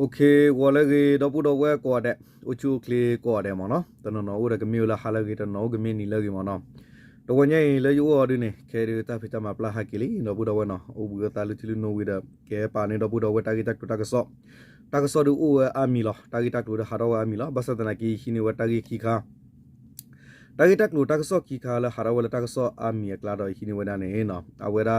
Okay, walagi dopu do we ko de uchu kle ko de mo no tono no ura gemi la halagi to no gemi ni lagi mo no to wanya le yu odi ne ke de ta pita ma pla hakili no bu do we no u bu ta lu tilu no we da ke pa ne dopu do we ta gi tak to ta so du u ami lo ta gi tak to ha do ami lo basa na ki hini we ta gi ki kha ta gi tak lu ta so ki kha la ha do we ta so ami kla do hini we da ne no a we da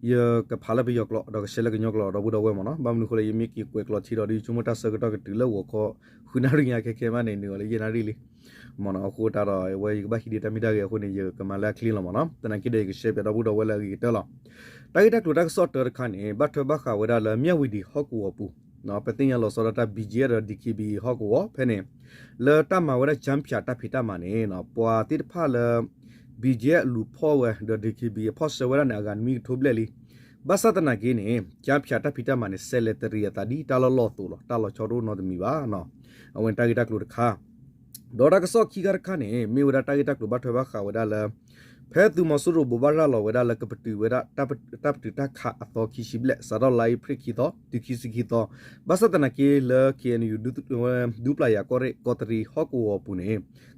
ye ke phala bi yok lo do ke sele ke nyok lo do bu do we mo no ba mu ko le yimi ki kwe klo chi do di chuma ta se ko to ke tile wo ko khuna ri nya ke ma ne ni le ye na ri li mo no ko ta do we ba hi di ta mi da ke ko ne ye ke ma la clean lo mo no ta na ki de ke she pe do bu do we la ki te lo ta ki ta klo ta so ter kha ne ba thwa ba kha we da le mya wi di ho ku wo pu no pe tin ya lo so ta bi je da di ki bi ho ku wo phe ne le ta ma we da jam phya ta phi ta ma ne no pwa ti pha le BJ လူဖော်ဝဲဒဒီကီဘီဖော်ဆဝရနာကန်မီထိုဘလေလီဘာသာတနာကင်းနေကျမ်းဖြာတဖိတမနဲ့ဆဲလက်တရီယတာဒီတာလောလောတူလောတာလောချောရိုနော်ဒမီပါနော်အဝင်တာဂီတက်လူတခါဒေါ်ရကဆော့ခီကရခါနေမေဝဒတာဂီတက်လူဘတ်ထွဲဘခါဝဒါလဖဲသူမဆူရဘူဘာရာလောဝဒါလကပတူဝဒါတပ်တူတခါအတော်ခီရှိဘလက်ဆာရလိုက်ဖရခီတော့ဒီခီစီခီတော့ဘာသာတနာကေလကေနယူဒူပလာယာကောရေကောတရီဟောကူဝပူနေ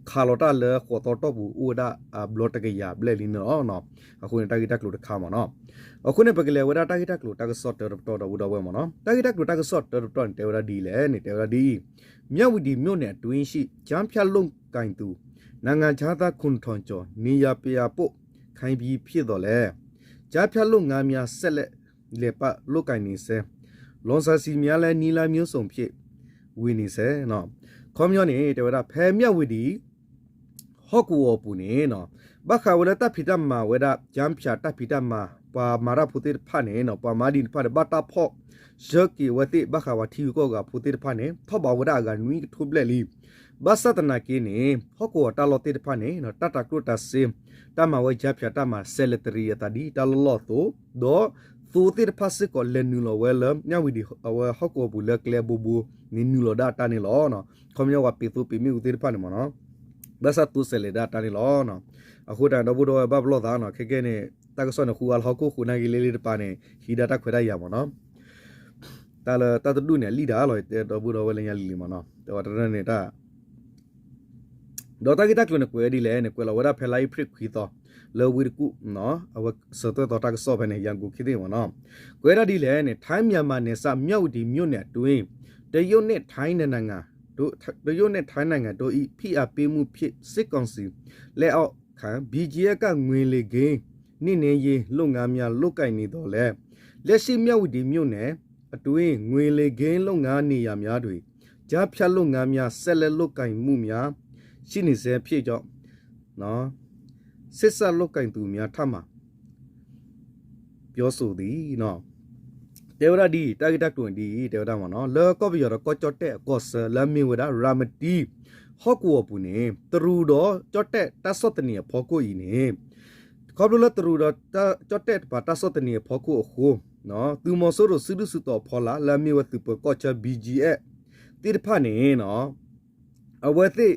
ခါလောတာလေခေါ်တော့တော့ဘူးဦးဒါဘလော့တကရဘလက်လီနော်နော်အခုနေတာဂီတက်လူတခါမနော်အခုနေပကလေဝဒါတာဂီတက်လူတကဆော့တော်တော့ဘူးတော့ဝဲမနော်တာဂီတက်လူတကဆော့တော်တော့တေဝဒါဒီလေနေတေဝဒါဒီမြောက်ဝဒီမြို့နယ်တွင်းရှိဂျမ်းဖြတ်လုံးကင်တူနိုင်ငံခြားသားခွန်ထွန်ကျော်နေရပရပုတ်ခိုင်ပြီးဖြစ်တော်လဲကြားဖြတ်လို့ငါများဆက်လက်လေပလုတ်ကင်နေစဲလွန်ဆာစီများလဲနီလာမျိုးစုံဖြစ်ဝီနေစဲနော်ခေါမျောနေတေဝဒဖဲမြတ်ဝီဒီဟော့ကူဝပူနေနော်ဘခဝလတဖိတမဝဒဂျမ်ဖြာတဖိတမပါမာရဖုတိဖာနေနော်ပါမာဒီဖာဘတာဖော့ဇက်ကီဝတိဘခဝတီကိုကဖုတိဖာနေထောဘဝဒကနွီထုဘလက်လီဘာသာတနာကင်းနေဟော့ကောတာလောတိတဖာနေနော်တတကလုတဆေတမဝဲချဖြာတမဆဲလက်တရီယတာဒီတလောတိုဒေါ်သူတိတဖာစကိုလနူလောဝဲလညဝီဒီဟော့ကောဘူးလက်ကလေဘူဘူနီနူလောဒတာနေလောနော်ခမယောကပီသူပီမီဦးတိတဖာနေမနော်ဘာသာသူဆဲလေဒတာနေလောနော်အခုတန်တော့ဘူးတော့ဘဘလောသားနော်ခဲခဲနေတကဆောနခူအလဟော့ကိုခုနာကြီးလေးလေးတပါနေဟီဒတာခွဲရရမနော်တာလတတဒုနေလီဒါလောတော့ဘူးတော့ဝဲလညာလီလီမနော်တော့တရနေတာဒေါ်တာဂီတက်လို့နေကွယ်ဒီလဲနေကွယ်လာဝရဖဲလိုက်ဖရစ်ခီတော့လောဝီကူနော်အဝစတော့တာကဆော့ဖဲနေရန်ကူခိသေးမနော်ကွယ်ရဒီလဲနေထိုင်းမြန်မာနေစမြောက်ဒီမြို့နယ်တွင်းတရုတ်နဲ့ထိုင်းနိုင်ငံတို့တရုတ်နဲ့ထိုင်းနိုင်ငံတို့ဤဖိအားပေးမှုဖြစ်စစ်ကောင်စီလက်အောက်ခံ BGF ကငွေလေကင်းနိနေရေးလုပ်ငန်းများလုတ်ကင်နေတော့လဲလက်ရှိမြောက်ဒီမြို့နယ်အတွင်းငွေလေကင်းလုပ်ငန်းနေရာများတွေကြားဖြတ်လုပ်ငန်းများဆက်လက်လုတ်ကင်မှုများရှိနေစေဖြစ်ကြောင့်နော်စစ်ဆက်လုတ်ကင်သူများထမှာပြောဆိုသည်နော်တေဝရဒီတာဂီတက်တွင်ဒီတေဝရမနော်လောကော့ဘီရကော့ချော့တဲ့ကော့ဆလမီဝဒရာမတီဟော့ကူပူနေတရူတော့ချော့တဲ့တဆော့တနီဖောကိုဤနေခေါပလလတရူတော့ချော့တဲ့ပါတဆော့တနီဖောကိုအခုနော်သူမဆိုးရစုဒုစုတော့ဖောလာလမီဝတူပကော့ချ BGF တိတဖာနေနော်အဝဲသိ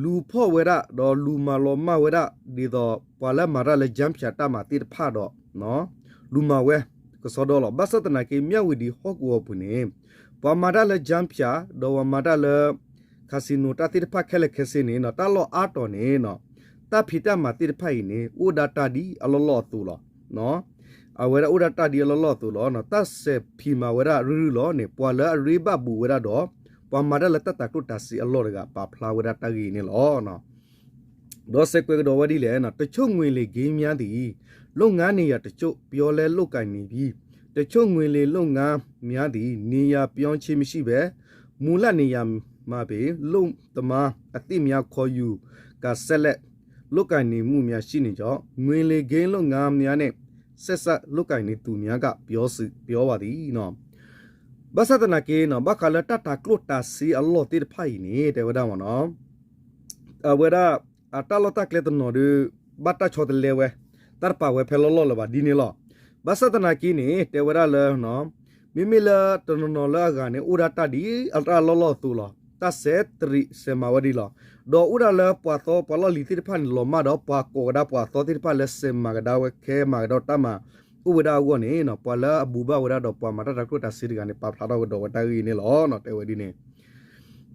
လူဖော့ဝဲရတော့လူမာလောမဝဲရဒီတော့ပွာလာမာရလေဂျမ်ဖြာတာမာတိတဖာတော့နော်လူမာဝဲကစောတော့ဘာစတနာကေမြဝီဒီဟော့ကူပူနေပွာမာရလေဂျမ်ဖြာတော့ဝမာရလေคาสิโนตาติดพักแค่เล็กแค่สินี่เนาะตาลออาตอนี่เนาะตาพิตามาติดพักอีนี่อุดาตาดีอลอตูลอเนาะเอาเวลาอุดาตาดีอลอตูลอเนาะตาเสพิมาเวลารื้อลอเนี่ยปวละริบาบูเวลาดอปวมาดละตาตะกุตาสิอลอระกะปาพลาเวลาตากีนี่ลอเนาะดอเสกเวกดอวะดีแลเนาะตะชุ่งงวยเลเกมยาดีလုပ်ငန်းနေရတချို့ပြောလဲလုတ်ကင်နေပြီတချို့ငွေလေလုပ်ငန်းများသည်နေရပြောင်းခြင်းမရှိပဲမူလနေရမှာပဲလုံတမအတိများခေါ်ယူကဆက်လက်လုတ်ကင်နေမှုများရှိနေကြောငွေလေဂိမ်းလုပ်ငန်းများနဲ့ဆက်ဆက်လုတ်ကင်နေသူများကပြောပါသည်နော်ဘာသာတနာကေနော်ဘာခလာတတာကလုတာစီအလောတိဖိုင်နေတဲ့ဝဒမနော်အဝဒအတလတကလက်နော်ဒီဘတ်တာချောတလေဝဲတရပါဝဲဖဲလောလောလပါဒီနေလောဘာသာတနာကေနေတဲ့ဝဒလဲနော်မိမိလာတနော်လာကနေဥရတဒီအတလောလောသူလောตาเสตริเสมาวดีลอดออุดาเลปวาโตปลอลิติพันลอมาดอปวาโกดาปวาโตติพันเลเสมากดาเวเคมากดอตามา ဥဝဒါဝနေနော်ပွာလာအဘူဘဝဒါတော့ပွာမာတာကတာစီကနေပါဖလာတော့ဝတာရီနေလောနော်တဲဝဒီနေ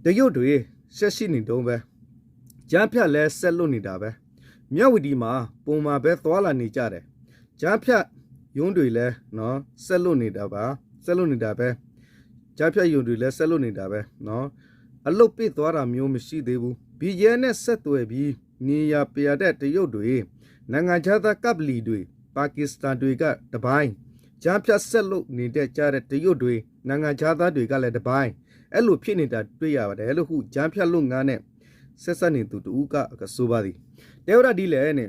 တရုတ်တွေဆက်ရှိနေတော့ပဲဂျမ်းဖြတ်လဲဆက်လွတ်နေတာပဲမြဝတီမှာပုံမှာပဲသွားလာနေကြတယ်ဂျမ်းဖြတ်ယွန်းတွေလဲနော်ဆက်လွတ်နေတာပါဆက်လွတ်နေတာပဲဂျမ်းဖြတ်ယွန်းတွေလဲဆက်လွတ်နေတာပဲနော်အလုတ်ပိတ်သွားတာမျိုးမရှိသေးဘူးဘီရဲနဲ့ဆက်သွယ်ပြီးနေရပြရတဲ့တရုတ်တွေနိုင်ငံခြားသားကပ်လီတွေပါကစ္စတန်တွေကတပိုင်းဂျမ်းဖြတ်ဆက်လွတ်နေတဲ့ကြတဲ့တရုတ်တွေနိုင်ငံခြားသားတွေကလည်းတပိုင်းအဲ့လိုဖြစ်နေတာတွေ့ရပါတယ်လို့ခုဂျမ်းဖြတ်လွတ်ငန်းနဲ့ဆက်ဆက်နေသူတူကဆိုပါသည်တဲဝရဒီလဲနဲ့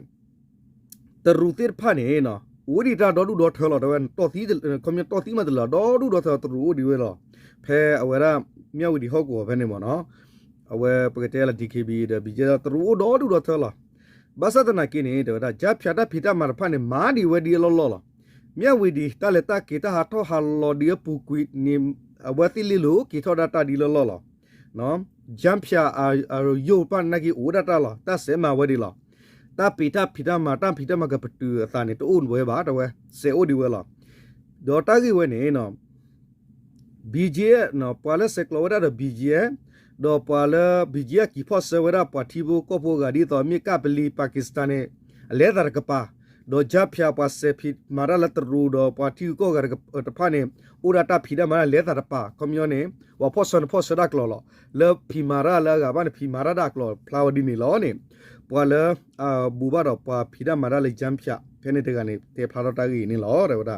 တရူတိဖာနေနော်ဝဒီတာဒေါ်ဒူဒေါ်ထော်တော့တော်သီးကွန်မြတ်တော်သီးမတလာဒေါ်ဒူဒေါ်ထော်တရူဒီဝဲလောဖဲအဝရမြောက်ဝဒီဟောက်ကိုပဲနေမနော်အဝဲပကတဲလာ DKB တဲ့ဘီကျတရူဒေါ်ဒူဒေါ်ထော်လာဘာသာတနာကိနေတော့ဂျာဖြာတာဖိတာမာဖာနေမာဒီဝဒီလောလောလာမြောက်ဝဒီတလက်တာကေတာဟာထောဟာလောဒီပူကွီနေအဝတိလီလိုကေထောဒတာဒီလောလောလာနော်ဂျမ်ဖြာအာယိုပန်နဂီအိုဒတာလာတဆေမာဝဒီလာတာပီတာဖိတာမာတာဖိတာမကပတူအသာနေတိုးဝဲပါတော့ဝဲစေအိုဒီဝဲလာဒေါ်တာကြီးဝဲနေနော် BJ နော်ပွာလက်စကလောဒါတော့ BJ ဒေါ်ပွာလ BJ ကီဖော့ဆဝရာပါတီဘိုကောပိုဂါဒီတော့မြေကပလီပါကစ္စတန်နဲ့အလဲဒါကပါဒေါ်ဂျာဖြာပါဆေဖီမာရလတ်ရူဒေါ်ပါတီကိုဂါတဖာနေဥရတာဖီဒါမာလဲဒါပါကွန်မြူနေဝဖော့ဆန်ဖော့ဆဒါကလောလဖီမာရလာကဘာနေဖီမာရဒါကလောဖလာဝဒီနေလောနေပွာလဘူဘာတော့ပါဖီဒါမာရလေဂျမ်ဖြာဖဲနေတဲ့ကနေတေဖလာတော့တာကြီးနေလောတဲ့ဝဒ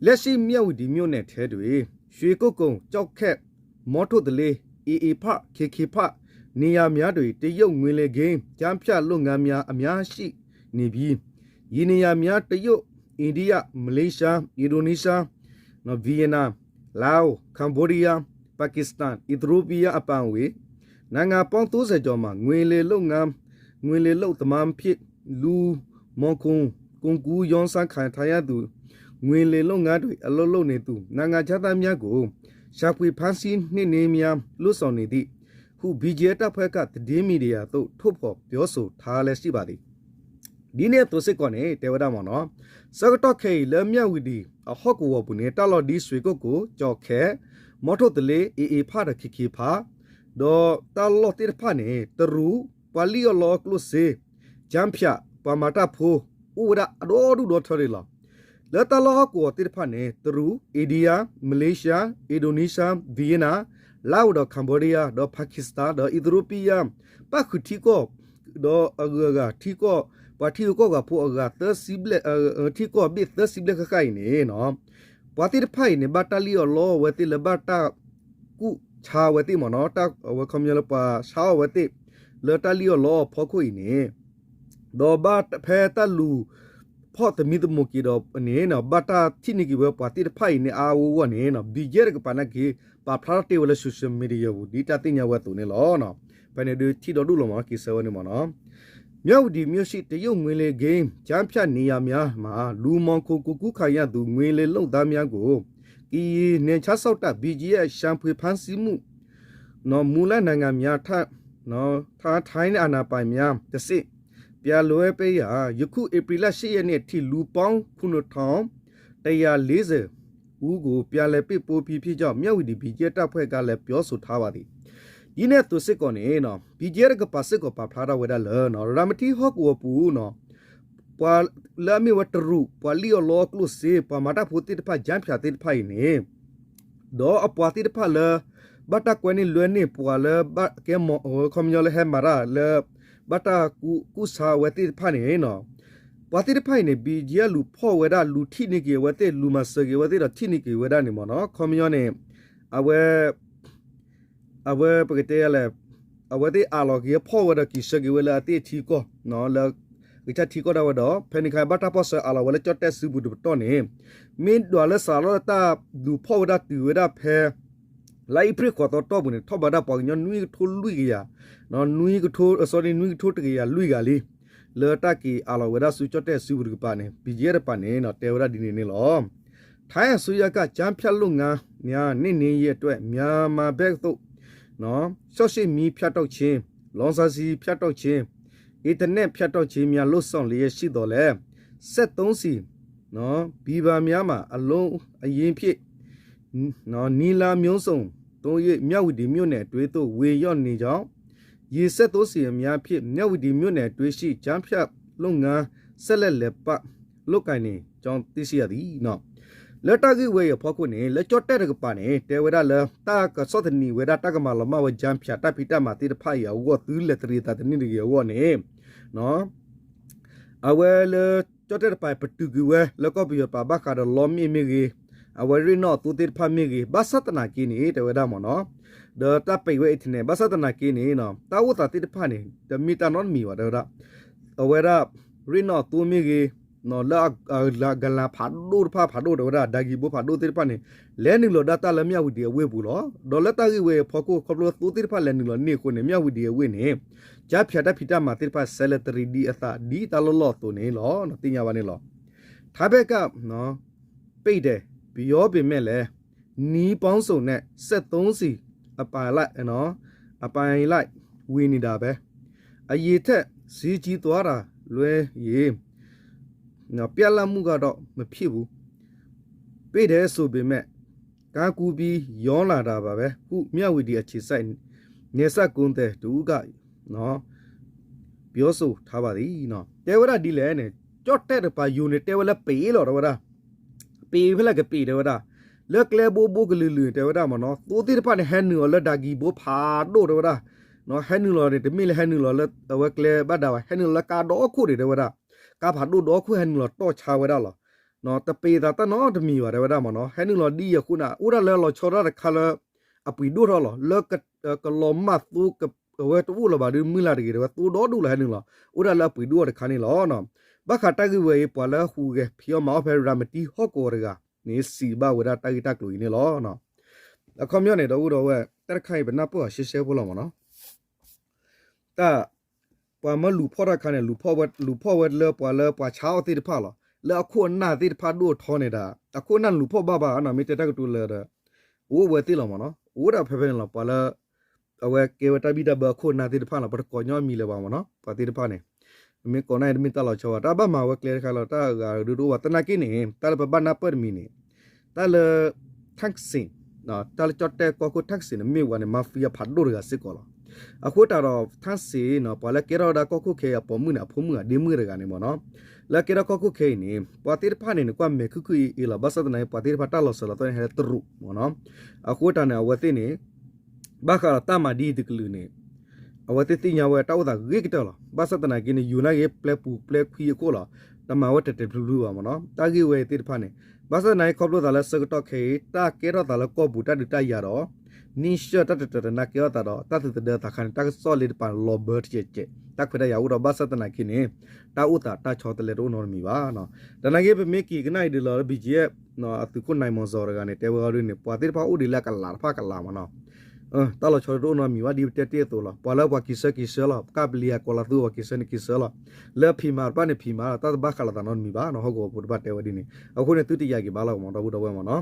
လက်ရှိမြောက်ဒီမြို့နယ်ထဲတွေရွှေကုတ်ကုံကြောက်ခက်မော်ထုတ်တလေးအေဖခေဖနေရများတွေတရုတ်ငွေလေကင်းဂျမ်ဖြာလုပ်ငန်းများအများရှိနေပြီးယင်းနေရများတရုတ်အိန္ဒိယမလေးရှားအင်ဒိုနီးရှားနော်ဗီယက်နမ်လာအိုကမ်ဘောဒီးယားပါကစ္စတန်အီသီယိုးပီးယားအပန်ဝေနိုင်ငံပေါင်း30ကျော်မှာငွေလေလုပ်ငန်းငွေလေလုပ်သမားဖြစ်လူမွန်ကွန်ကူယောန်ဆန်ခံထားရသူငွေလေလုပ်ငန်းတွေအလုပ်လုပ်နေသူနိုင်ငံခြားသားများကိုရှာဖွေဖမ်းဆီးနှိမ့်နေများလွတ်ဆောင်နေသည့်ဟု BJ တပ်ဖွဲ့ကတည်င်းမီဒီယာသို့ထုတ်ဖော်ပြောဆိုထားလည်းရှိပါသည်ဒီနေ့သူစစ်ကောနေတေဝဒမောနော်စကတော့ခေလမြဝီဒီအဟော့ကိုဝပုန်တာလော်ဒီဆွေကိုကြောက်ခဲမော်ထိုတလေအေဖာရခိဖာဒေါ်တာလော်တိဖာနေတရူပါလီယလောကလုစေဂျမ်ဖြာပမာတာဖိုဥဝဒအဒေါ်ဒူဒေါ်ထရီလာလတလောကိုတိဖာနေတရူအိန္ဒိယမလေးရှားအင်ဒိုနီးရှားဗီယက်နမ်လာအိုဒေါ်ကမ်ဘောဒီးယားဒေါ်ပါကစ္စတန်ဒေါ်အီသီယိုးပီးယားပါခုတီကိုဒေါ်အဂါတီကိုပါတီကိုကပိုအဂါသစီဘလက်တီကိုဘစ်သစီဘလက်ခိုင်နေနော်ပါတီဖိုင်နေဘတာလီယောလောဝတိလဘတာကုချာဝတိမနော်တာဝကမြလပါချာဝတိလတာလီယောလောဖောခွိနေဒေါ်ဘတ်ဖဲတလူဖောတမီတမကီတော့နေနော်ဘတာတိနိကီဝပါတီဖိုင်နေအာဝဝနေနော်ဘီဂျဲကပနကီပါဖလာတေဝလဆိုရှယ်မီဒီယာဝဒီတာတင်ညာဝတ်တူနေလောနော်ပနေဒူတီတော်ဒူလောမကီဆဝနေမနော်မြောက်ဒီမြို့ရှိတရုတ်ငွေလေဂိမ်းဂျမ်းဖြတ်နေရများမှာလူမောင်ခိုကူခိုင်ရသူငွေလေလုံသားများကိုဤနေချဆောက်တာ BG ရဲ့ရှမ်ဖွေဖန်းစီမှုနော်မူလနိုင်ငံများထနော်ထားထိုင်းအာနာပိုင်များတစစ်ပြလွဲပေးရယခုဧပြီလ10ရက်နေ့ထိလူပေါင်း9140ဦးကိုပြလဲပစ်ပိုးပြီးဖြစ်ကြောင်းမြောက်ဝတီ BG တပ်ဖွဲ့ကလည်းပြောဆိုထားပါသည်ဒီနေ့သူစစ်ကောနေနော် BJ ကပါစစ်ကောပါဖလာရဝဲဒါလနော်ရမတီဟော့ကိုပူနော်ပွာလာမီဝတရူပွာလီယောလောကလုစေပမာတာဖိုတိတဖာဂျမ်ဖြာတိတဖိုင်နေဒေါ်အပွာတိတဖာလဘတာကွနေလွဲနေပွာလဘကဲမောကွန်မြူလဟဲမာရာလဘတာကူဆာဝတိတဖာနေနော်ပွာတိတဖိုင်နေ BJ လူဖော့ဝဲဒါလူထိနေကေဝတိလူမဆကေဝတိတော့ထိနေကေဝဲဒါနေမနော်ကွန်မြူနေအဝဲပကတဲ့လဲအဝတဲ့အာလော်ကြီးဖော်ဝဒကီစကေဝလာတေတီကိုနော်လာကိချတီကိုတော့ဖဲနိခိုင်ဘတာပေါ်ဆအာလော်ဝလဲချတ်တက်စုဘူးတော့နေမင်းဒေါ်လာဆာလောတာဒူဖော်ဝဒတူဝဒဖဲလိုက်ပရခေါ်တော့ဘူးနေထောဘဒါပေါ်ညနွီထိုလူကြီးရနော်နွီကထို sorry နွီထိုတကရလူကြီးကလေးလောတာကီအာလော်ဝဒဆူချတ်တက်စုဘူးပါနေဘီဂျေရပါနေနော်တေဝရဒီနေလောထိုင်းအစိုးရကဂျမ်ဖြတ်လုံငန်းများနေရဲ့အတွက်မြန်မာဘက်သို့နော်ဆော့ရှိမီဖြတ်တော့ချင်းလွန်စာစီဖြတ်တော့ချင်းအင်တာနက်ဖြတ်တော့ချင်းများလွတ်ဆောင်လျက်ရှိတော်လဲ73စီ နော်ဘီဘာများမှာအလုံးအရင်ဖြစ်နော်နီလာမျိုးစုံသုံး၍မြောက်ဝတီမြို့နယ်တွဲသို့ဝေရော့နေကြောင်းရေဆက်သိုးစီအများဖြစ်မြောက်ဝတီမြို့နယ်တွဲရှိကျန်းဖြတ်လုပ်ငန်းဆက်လက်လက်ပလုတ်ကိုင်နေကြောင်းသိရှိရသည်နော်လက်တကြီးဝေရဖောက်ခုနေလက်ကြော့တဲ့ကပါနေတဲဝရလတာကစောတနီဝရတာကမလမဝဂျမ်ဖြတ်တပိတမတိတဖိုင်ယောဝသူလက်တရီတာတနိရယောနေနော်အဝဲလကြော့တဲ့ပိုင်ပတူကူဝဲလက်ကောပြပါဘခါဒလောမီမီကြီးအဝရီနောသူတိဖာမီကြီးဘာသတနာကင်းနေတဲဝရမနော်ဒေတာပိဝဲအထနေဘာသတနာကင်းနေနော်တာဝတာတိတဖာနေတမီတာနော်မီဝဒရအဝဲရရီနောသူမီကြီးနော်လာဂလာဖာဒိုဖာဒိုဒရာဒါဂီဘဖာဒိုတိဖာနေလဲနီလောဒတာလမြောက်ဝဒီဝဲဘူးလောဒေါ်လက်တာကြီးဝဲဖောကိုခပလိုသူတိဖာလဲနီလောနေခုနေမြောက်ဝဒီဝဲနေဂျာဖြာတဖီတမာတိဖာဆယ်လက်တရီဒီအသာဒီတလောလောတူနေလောနော်တင်ညာပါနေလောထားဘက်ကနော်ပိတ်တယ်ဘီယောပင်မဲ့လဲနီးပေါင်းစုံနဲ့73စီအပိုင်လိုက်နော်အပိုင်လိုက်ဝင်းနေတာပဲအရေးထက်ဈေးကြီးသွားတာလွဲရေးနော်ပြက်လက်မှုကတော့မဖြစ်ဘူးပြည့်တယ်ဆိုပေမဲ့ကားကူပြီးရောလာတာပါပဲခုမြဝတီအခြေစိုက်နေဆက်ကုန်းတဲ့ဒူကနော်ပြောဆိုထားပါသည်နော်တဲဝရဒီလဲနဲ့ကြော့တဲ့ပါယူနေတဲဝလက်ပေးလို့တော့ဝရပေးဖလက်ကပေးတယ်ဝရလက်ကလေဘိုဘိုကလူလူတဲဝရမနော်တိုးတိဖာနဲ့ဟန်နူလက်ဒါဂီဘိုဖာတို့တော့ဝရနော်ဟန်နူလော်တဲ့မီလဟန်နူလော်လက်ဝက်ကလေဘတ်ဒါဟန်နူလက်ကာတော့ခုတယ်ဝရကာဖာဒိုတော့ခွဟန်လောတော့ချာဝဲတော့နော်တပေတာတနော်တမီပါတယ်ဝဒမနော်ဟန်လောဒီယခုနာဥရလဲလောချောရခါလအပီဒိုရောလကလောမတ်သူကဝဲတူလဘာဒီမီလာဒီရတူတော့ဒူလဟန်လောဥရလဲပီဒိုရခါနေလောနော်ဘခတာကြီးဝဲပွာလာဟူကဖီယမောဖဲရမတီဟော့ကိုရကနေစီဘဝဒတာဂီတက်လူနေလောနော်အခုမြောနေတော့ဥတော့ဝဲတက်ခိုင်ဘနာပွာရှေရှဲဖို့လောမနော်တာပွာမလူဖော်ရခါနေလူဖော်ဝဲလဲပွာလဲပွာချောတိတဖာလောแล้วအခုနာတိဖာဒိုထောနေတာအခုနလူဖို့ဘာအနာမီတတကတူလဲအိုးဝဲတိလောမနော်အိုးတာဖဲဖဲလောပါလာအဝဲကေဝတဘီတဘအခုနာတိဖာလောပကောညောမီလဲပါမနော်ပါတိဖာနေမင်းကောနိုင်မီတလောချောတာဘာမဝဲကလေခါလောတာဒူဒူဝတနာကိနေတာလပဘနာပရမီနေတာလတက်စင်နော်တာလချတ်တဲ့ကောကိုတက်စင်မီဝနဲ့မာဖီယာဖာဒိုရကစစ်ကောလောအခုတာတော့သန်းစီနော်ပါလာကေရောဒါကောကိုခေအပေါ်မှုနာဖုံမှုဒီမှုရကနေမနော်လာကေရကောကိုခေနေပါတိဖာနေကွာမေခုခုအီလာဘဆတ်နိုင်ပါတိဖာတာလောဆလာတော့ဟဲတရုမနော်အခုတာနေဝတိနေဘာခါတာမဒီဒီကလူနေအဝတိတိညာဝဲတောက်တာရိကတော်ဘဆတ်နိုင်ကိနေယူနာရဲ့ပလက်ပူပလက်ခွီကိုလာတမဝတ်တက်ဘလူးပါမနော်တာကြီးဝဲတိဖာနေဘဆတ်နိုင်ခေါပလို့တာလဲစကတော့ခေတာကေရောတာလဲကောဘူတာဒတရတော့နိရှတတနာကေတာတော့တတတခန်တက်ဆောလစ်ပန်လောဘတ်ချေတက်ခရရဦးတော့ဘဆတ်နာကိနေတာဥတာတာချောတလေတော့နော်မီပါနော်တနကေပမေကီကနိုင်ဒီလောဘီဂျီနော်အတူခုနိုင်မစောရကနေတေဝရနေပွာတိဖာဥဒီလကလာဖာကလာမနော်တာလောချောတော့နော်မီပါဒီတေတေတိုလာပွာလာပွာကိစလာကပလီယာကောလာသူဝကိစနကိစလာလေဖီမာပနိဖီမာတာဘခလာတာနော်မီပါနော်ဟောကိုပုဒ်ပတ်တေဝဒီနေအခုနေသူတိယကီဘာလောက်မတော့ဘူးတော့ဝဲမနော်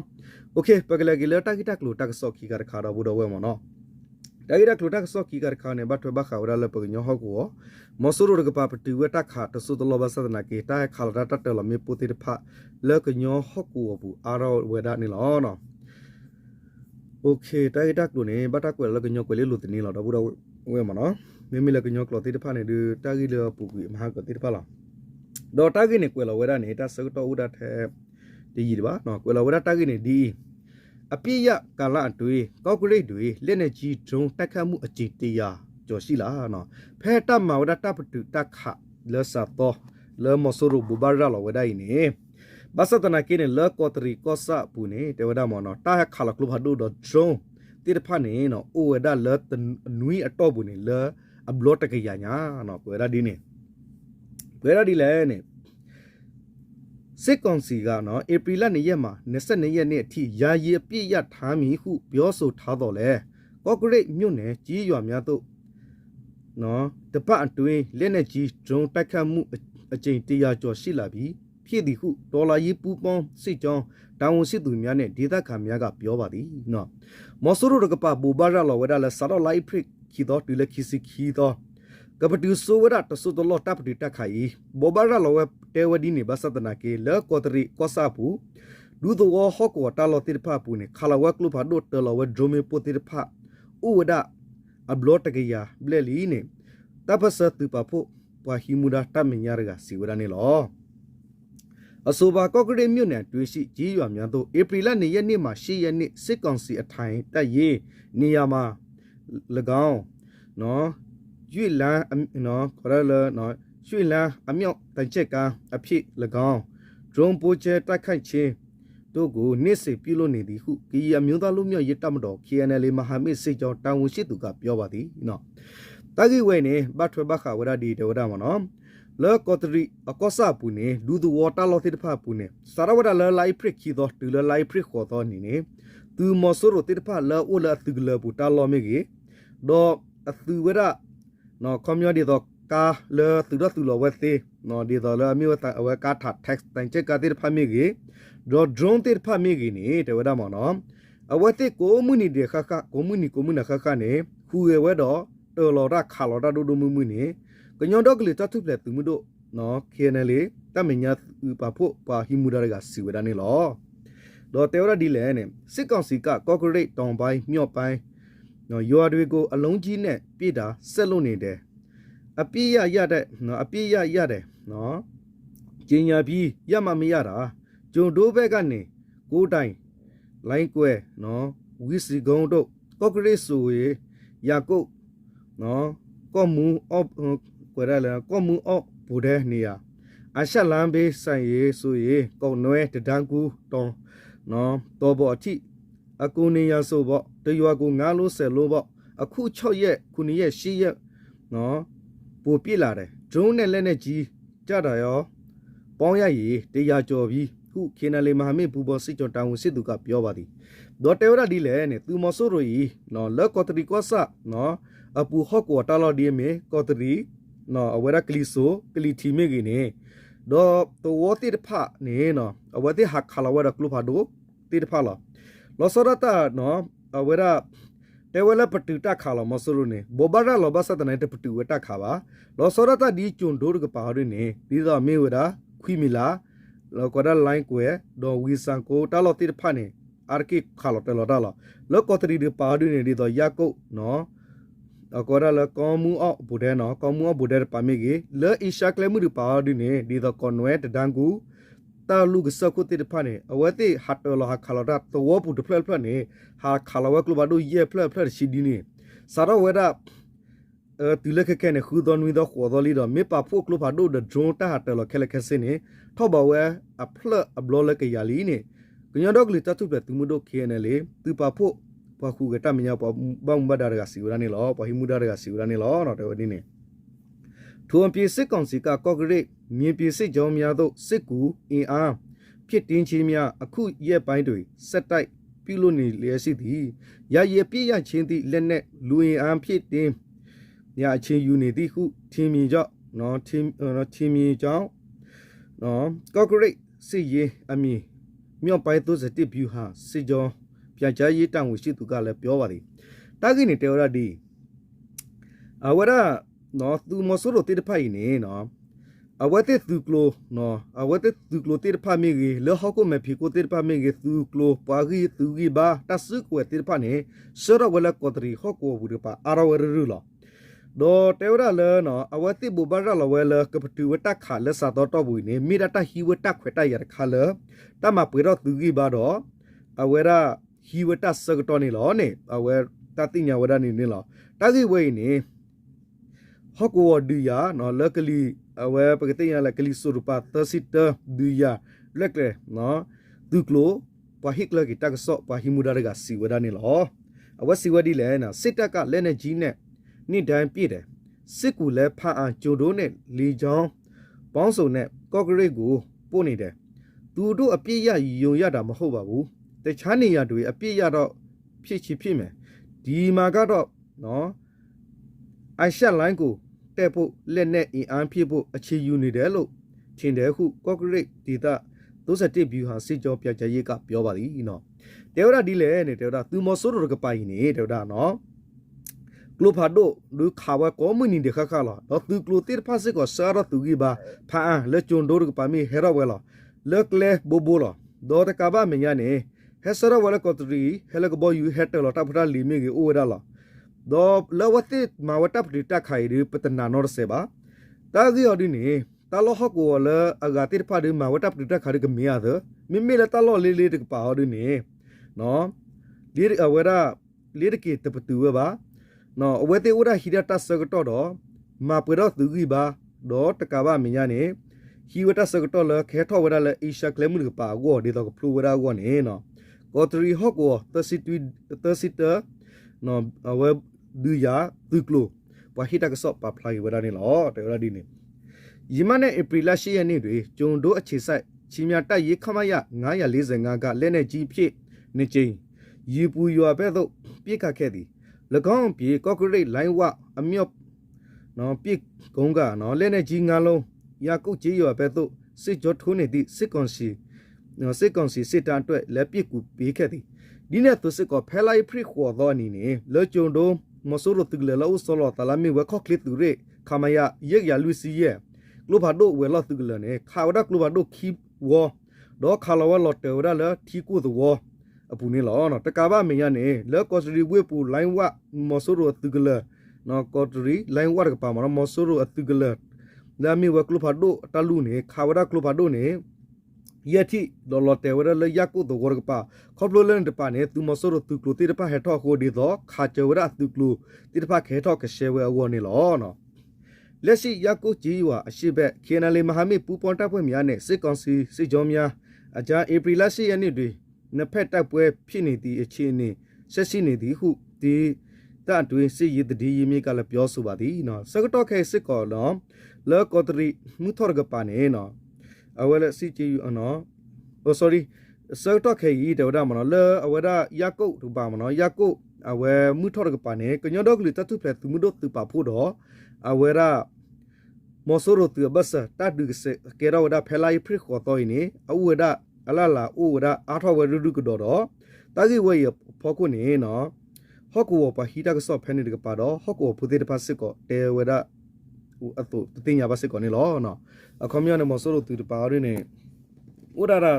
โอเคပကလေကီလေတာကီတက်လို့တက်ဆော့ခီကရခါတော့ဘူးတော့ဝဲမနော်ဒါကြီးကလိုတက်ဆော့ကီကရခါနေဘတ်ထွေဘခါဝရလပကညဟောကိုမဆူရကပပတူဝတက်ခါတဆုတလောဘဆဒနာကေတာခါရတတလမေပူတိဖာလကညဟောကိုဘူးအာရောဝဒနေလောနော်โอเคတာကြီးတက်လို့နေဘတ်ကွယ်လကညကွယ်လေးလို့တနေလောတော့ဘူးတော့ဝဲမနော်မေမီလကညကလောတိတဖာနေဒီတာကြီးလပူကူမဟာကတိတဖာလားဒေါ်တာကြီးနေကွယ်လောဝဒနေတာစကတော့ဥဒထဲဒီကြီးပါနော်ကွယ်လောဝဒတာကြီးနေဒီအပြည့်ရကာလအတွေ့ကောက်ကရိတ်တွေလက်နဲ့ကြီးဒုံတက်ခတ်မှုအကြည်တရားကြော်ရှိလားနော်ဖဲတမဝဒတပတုတခလဆတ်တော့လမဆရဘူဘာရလဝဒိုင်နေဘသတနာကိနေလကောတရီကောဆပူနေတေဝဒမောနော်တာခါလကလုဘဒူဒဒုံတိတဖာနေနော်အိုဝဒလတနွီအတော့ပူနေလအဘလော့တကရညာနော်ကွယ်ရဒီနေကွယ်ရဒီလဲနေစစ်ကောင်စီကနော်ဧပြီလ2ရက်မှာ22ရက်နေ့အထိယာယီအပြည့်ရထားမည်ဟုပြောဆိုထားတော့လဲကော့ကရိတ်မြို့နယ်ကြီးရွာများသို့နော်တပတ်အတွင်းလက်နက်ကြီးဒရုန်းတိုက်ခတ်မှုအကြိမ်100ကျော်ရှိလာပြီးဖြစ်သည်ဟုဒေါ်လာရေးပူပေါင်းစစ်ကြောင်းတာဝန်ရှိသူများနဲ့ဒေသခံများကပြောပါသည်နော်မော်ဆူရကပဘူဘာရလောဝဒါလဆာတော့လိုက်ဖရစ်ခီတော့တူလက်ခီစီခီတော့က ကပတူဆိုဝရတဆုတလောတပ်ပတူတက်ခိုင်ဘောဘာရလောဝတဲဝဒီနေဘသတနာကေလကောတရီကောစာပူဒူဒဝဟကောတာလောတိဖာပူနေခလာဝကလူဖာဒိုတလောဝဒရိုမေပိုတိဖာဥဝဒအဘလောတကရဘလေလီနေတပစတူပဖို့ပွာဟီမူဒါတမညာရကစီဝရနေလောအဆိုပါကော့ကရိတ်မြို့နယ်တွေ့ရှိကြီးရွာများသို့ဧပြီလ2ရက်နေ့မှ10ရက်နေ့စစ်ကောင်စီအထိုင်တက်ရေးနေရာမှာ၎င်းနော်ရွေလန်းနော်ခေါ်ရလနော်ရွှေလန်းအမြောက်တန်ချက်ကအဖြစ်၎င်းဒရုန်းပိုချဲတိုက်ခိုက်ခြင်းတို့ကိုနေ့စဉ်ပြုလုပ်နေသည်ဟုကီအမျိုးသားလူမျိုးရစ်တမတော် KNL မဟာမိတ်စစ်ကြောင်းတာဝန်ရှိသူကပြောပါသည်နော်တဂိဝဲနေဘတ်ထွဘခဝရဒီတေဝဒမနော်လောကောတရီအကောစာပူနေလူသူဝတာလောတိတဖပူနေစရဝဒလလိုက်ဖရခီတော့တူလလိုက်ဖရခေါ်တော့နေနေသူမဆရတိတဖလောအိုလာသူလပူတာလောမေကြီးတော့အသူဝရနော်ကွန်မြူနီတော့ကာလေသူတော့သူလောဝဲသေးနော်ဒီတော့လအမျိုးတအဝဲကာထတ်တက်တန်ချက်ကတိတဖမေကြီးတော့ဒရုန်းတိတဖမေကြီးနေတေဝဒမနော်အဝဲတိကိုမူနီဒီခခကိုမူနီခခနေခူရဲဝဲတော့တော်လောရခါလောရဒိုဒိုမူမူနေကညောတော့ကလေးတတ်ထုပလက်သူမှုတို့နော် KNL တမညာပါဖို့ပါဟီမူဒါရကစီဝဒနေလောတော့တေဝရဒီလဲနေစစ်ကောင်စီကကော့ကရိတ်တောင်ပိုင်းမြော့ပိုင်းနော်ရွာတွေကိုအလုံးကြီးနဲ့ပြည့်တာဆက်လို့နေတယ်အပြည့်ရတဲ့နော်အပြည့်ရတဲ့နော်ကျင်ညာပြီးရမမရတာဂျုံဒိုးဘက်ကနေကိုးတိုင်လိုင်းကွဲနော်ဝီစီကုံတို့ကော့ကရိတ်ဆိုရယာကုတ်နော်ကော့မူအော့ကွယ်ရလဲကော့မူအော့ဘူတဲ့နေရအရှက်လမ်းဘေးဆိုင်ရေးဆိုရေကောက်နွဲတဒန်းကူတောင်းနော်တော်ပေါ်အထိအကူနေရဆိုပေါ့တရွာကို9လို့10လို့ပေါ့အခု6ရက်9ရက်10ရက်နော်ပိုပြစ်လာတယ်ဒရုန်းနဲ့လက်နဲ့ကြီးကြတာရောပေါင်းရရည်တရားကျော်ပြီးခုခေနလေမဟာမိတ်ဘူဘောစစ်ကြောတာဝန်စစ်သူကပြောပါသည်ဒေါ်တေဝရဒီလဲနဲ့သူမဆိုးရည်နော်လက်ကော်တရီကောဆာနော်အပူဟော့ကောတာလော်ဒီမေကော်တရီနော်အဝရကလီဆိုကလီတီမေကြီးနေတော့ตัวติดผ้านี่เนาะเอาไว้ที่หักคาราเวรกลุพาดูติดผ้าล่ะลอสระตาเนาะเอาเวลาแต่เวลาปฏิตาคาลามสรุนี่บ่บาระลอบาสตะไหนตะปฏิเวตาคาบาลอสระตาดีจุนโดรกปาหรินี่ดีดาเมเวดาခွီမီလာလောကဒါလိုင်းကွယ်ဒေါ်ဝီဆန်ကိုတာလောတိဖာနေအာကိခါလောတလောဒါလောလောကတရီဒီပါဒူနေဒီတော့ယာကုတ်နော်အကောရလကောမူအော့ဘူဒဲနော်ကောမူအော့ဘူဒဲပါမေကြီးလဲအီရှာကလမှုဒီပါဒူနေဒီတော့ကွန်ဝဲတဒန်ကူတာလူကစကုတိဖာနေအဝဲတိဟတ်တော်လဟာခါလောဒါတော့ဘူဒဖလဖလနေဟာခါလောဝဲကလဘဒူယေဖလဖလရှိဒီနေစာရဝဲဒါတူလက်ခဲနဲ့ခူတော်နွေတော့ခေါ်တော်လီတော့မေပါဖို့ကလဘဒူဒဂျွန်တာဟတ်တော်လခဲလက်ခဲစင်းနေထောက်ပါဝဲအဖလအဘလောလကရလီနေကညတော့ကလတတုပတူမှုတို့ခဲနေလေသူပါဖို့ပါခုကတမညာပေါ်ဘောင်ဘဒါရကစီဝရနေလောပဟိမူဒါရကစီဝရနေလောတော့တဲ့ဒီနေထိုအပြေစစ်ကောင်စီကကော့ဂရိတ်မြေပြေစစ်ကြောင်းများသို့စစ်ကူအင်အားဖြစ်တင်းချင်းများအခုရက်ပိုင်းတွေစက်တိုက်ပြုလို့နေလျက်ရှိသည်ရရပြည့်ရချင်းသည့်လက်နဲ့လူအင်အားဖြစ်တင်းညာအချင်းယူနေသည်ဟုထင်မြင်ကြောင့်နော်ထင်မြင်ကြောင့်နော်ကော့ဂရိတ်စစ်ရေးအမည်မြောက်ပိုင်းသို့စတစ်ဗျူဟာစစ်ကြောင်းပြကြရေးတန်ဝရှိသူကလည်းပြောပါသည်တာဂိနေတေဝရဒီအဝရနော်သူမဆိုးလို့တိတဖိုင်နေနော်အဝတ်တဲ့သူကလိုနော်အဝတ်တဲ့သူကလိုတိတဖာမေကြီးလောဟကိုမဖီကိုတိတဖာမေကြီးသူကလိုပါဂီသူဂီဘာတဆုကွယ်တိတဖာနေစရဝလကောတရီဟကိုဘူးပါအရဝရရူလောဒေါ်တေဝရလနော်အဝတ်တိဘူဘာရလဝဲလကပတူဝတခါလက်စာတော့ဘူးနေမိရတဟီဝတခွေတရခါလတမပွေတော့သူဂီဘာတော့အဝရဟီဝတစကတော်နေလောနေအဝဲတတိညာဝဒနေလောတာဂီဝဲနေဟကိုဝဒီယာနော်လကလီအဝဲပကတိယလကလီဆူရပါသစစ်တဒူယာလက်လေနော်ဒုကလိုပဟိကလကီတက်ဆော့ပဟိမူဒါရကစီဝဒနေလောအဝဲစီဝဒီလဲနော်စစ်တပ်ကလက်နဲ့ကြီးနဲ့နေ့တိုင်းပြည့်တယ်စစ်ကူလဲဖာအာဂျိုဒိုနဲ့လီချောင်းပေါင်းစုံနဲ့ကော့ဂရိတ်ကိုပို့နေတယ်သူတို့အပြည့်ရယုံရတာမဟုတ်ပါဘူးတခြားနေရာတွေအပြည့်ရတော့ဖြစ်ချဖြစ်မယ်ဒီမှာကတော့နော်အိုင်ရှက်လိုင်းကိုတဲ့ဖို့လက်နဲ့အင်အားဖြစ်ဖို့အခြေယူနေတယ်လို့ထင်တယ်ဟုကော့ဂရိတ်ဒေတာ31ဗျူဟာစစ်ကြောပြကြရေးကပြောပါသည်နော်တေဝရဒီလေနေတေဝရသူမဆိုးတို့ကပိုင်နေတေဝရနော် กลัวผาโดหรือข่าวว่าก็มือนี่เด็กข้าหรอเราตือกลัวตีพาสิก็สารตุกีบาพาแล้วจนโดนกับปามีเฮราเวลเลิกเล่บูบูหรอโดนตะกาบ้าเมียนี่เฮสระเวลก็ตรีเฮลก็บอยู่เฮตตลอดทับทับลีมีกี่อูดาหรอดอแล้ววัดที่มาวัดทับดิตาไข่หรือปัตนานอร์เซบาตากี้อดีนี่ตาล้อฮักวัวแล้วอากาศที่พาดิมาวัดทับดิตาไข่ก็มีอะไรมิแล้วตาล้อลีลีกับป่าอดีนี่เนาะลีเอาเวลาลีดกี่ตะปตัวบ้าနော်အဝဲသေးဥဒဟီရတဆကတော့တော့မာပရောသူကြီးပါတော့တကဘာမညာနေဟီဝတဆကတော့လခဲထောဝရလအီရှာကလမှုကပါကောဒီတော့ဖလူဝရကောနေနော်ကောတရီဟော့ကောသစီတနော်အဝဲဒူယာသူကလိုပဟီတကဆော့ပါဖလိုက်ဝရနေလောတော်ရဒီနေယမနဲ့ဧပြီလ10ရက်နေ့တွေကျုံတို့အခြေဆိုင်ချီမြတိုက်ရေးခမရ945ကလက်နဲ့ကြီးဖြစ်နေချင်းရီပူရွာဘက်သို့ပြစ်ခတ်ခဲ့သည်၎င်းပြေကော့ကရိတ်လိုင်းဝအမြော့နော်ပြစ်ကုန်းကနော်လက်နဲ့ကြီးငါလုံးရာကုတ်ကြီးရွာဘက်သို့စစ်ကြောထိုးနေသည့်စစ်ကောင်စီစစ်တမ်းအတွက်လက်ပစ်ကူပေးခဲ့သည်ဒီနေ့သူစစ်ကဖဲလိုက်ဖရစ်ခေါ်သောအနေနဲ့လေကျုံတို့မဆိုးရတူလေလောဆောလတလာမီဝခော့ကလစ်တူရဲခမယရက်ရလူစီရဲ့ကလိုဘာဒိုဝဲလောတူလေနဲ့ခါဝဒကလိုဘာဒိုခိဝေါဒေါ်ခါလဝလော်တေဝဒလထီကူသဝအပူနေလောနော်တကားပါမင်းရနေလဲကော်စရီဝေပူလိုင်းဝမဆိုးရတူကလေနော်ကော်စရီလိုင်းဝကပါမမဆိုးရတူကလေလာမီဝကလိုဘာဒိုတလူနေခါဝဒကလိုဘာဒိုနေယတိဒေါ်လော်တေဝဒလယကုသဝရကပါခေါပလိုလန်တပါနေသူမဆိုးရတူကလိုတိတပါဟက်ထော့ကိုဒီတော့ခါချဝရတူကလိုတိတပါခဲထော့ကရှဲဝဲအဝနေလောနော်လက်ရှိယကုကြီးဝအရှိဘက်ခေနလီမဟာမိပူပွန်တပ်ဖွဲ့များနဲ့စစ်ကောင်စီစစ်ကြောများအကြဧပြီလ10ရက်နေ့တွင်နှစ်ဖက်တိုက်ပွဲဖြစ်နေသည့်အခြေအနေဆက်ရှိနေသည်ဟုဒီတအတွင်းစစ်ရေးတည်ရည်မြေကလည်းပြောဆိုပါသည်နော်စကတော့ခဲစစ်ကောနော်လော်ကော်တရီမူထော်ကပါနေနော်အဝဲလက်စီချီယူနော် sorry စကတော့ခဲရီတော်ဒါမနော်လော်အဝဲဒါယကုတ်ဒူပါမနော်ယကုတ်အဝဲမူထော်ကပါနေကညတော့ကလီတတုဖလက်သူမတို့သူပါဖို့တော့အဝဲဒါမော်ဆိုရိုတူဘတ်စတာဒုစကေရောဒါဖဲလိုက်ဖရခေါ်တော့နေအဝဲဒါအလာလာအိုဒါအာထောဝဲရဒုကတော့တာဂီဝဲရဖောက်ခုနေနော်ဟော့ကိုပဟီတာကဆော့ဖဲနေတကပါတော့ဟော့ကိုဖူသေးတပါစစ်ကောတဲဝဲဒါအတူတင်ညာပါစစ်ကောနေလောနော်အခမယနေမဆိုလို့သူတပါရင်းနေဥဒါရာ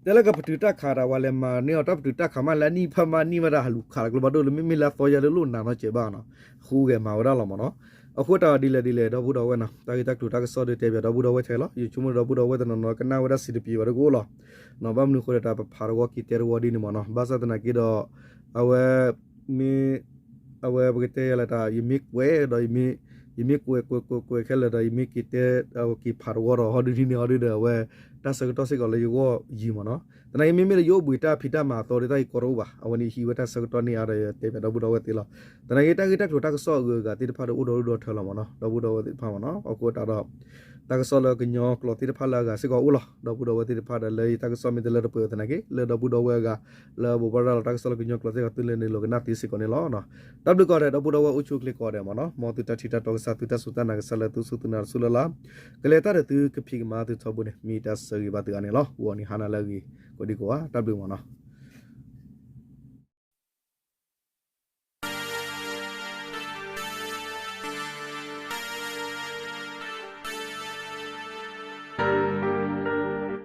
တဲလကပတူတာခါရာဝါလေမာနေတော့ပတူတာခမလာနီဖမနီမရာဟလူခါကလဘဒိုလမီလာဖော်ရလို့နာမချေပါနော်ခူးကဲမာဝရလောမနော်အခုတာဒီလေတော့ဘူးတော့ဝဲနော်တာဂီတက်တူတာကစောတဲ့တဲပြတော့ဘူးတော့ဝဲထဲလောယူချုံတော့ဘူးတော့ဝဲတဲ့နော်ကနာဝရစီတပီဝရကိုလောနော်ဘာမနုခေါ်တာဖာရောကီတဲရောဒီနမနော်ဘာသာတနာကီတော့အဝဲဘကတဲရလာတာယမိကဝဲတော့ယမိကွယ်ခဲလာတော့ယမိကီတဲကီဖာရောဟောဒီနေဟောဒီတော့ဝဲတာစကတော့စကလေယောယီမနော်တနိုင်မိမိလေယောဘူတာဖီတာမှာတော်တဲ့ကိုရောပါအဝနီဟီဝတာစကတော့နေရတဲ့တဲပြတော့ဘူးတော့ဝဲတေလောတနိုင်တာကီတက်ထကဆော့ကတိတဖာတော့ဥတော်ထော်လာမနော်တော့ဘူးတော့ဝဲဖာမနော်အခုတာတော့တာကဆောလကညောကလောတိတဖာလာကစကောဦးလောတော့ဘူးတော့ဝဲတိတဖာတယ်လေတာကဆောမီတယ်လေတော့ပေါ်တနကေလေတော့ဘူးတော့ဝဲကလေဘောဘရာတာကဆောလကညောကလောတိကတူလေနေလောကနာတိစကောနေလောနော်တော့ဘူးကောတယ်တော့ဘူးတော့ဝဲဥချုကလစ်ကောတယ်မနော်မောတူတချီတာတော့စာတူတဆူတနာကဆလတူဆူတနာဆူလလာကလေတာတဲ့သူကဖိကမာတူသဘူးနေမီတာစရီဘာတူအနေလောဝနီဟာနာလကြီးကိုဒီကွာတော့ဘူးမနော်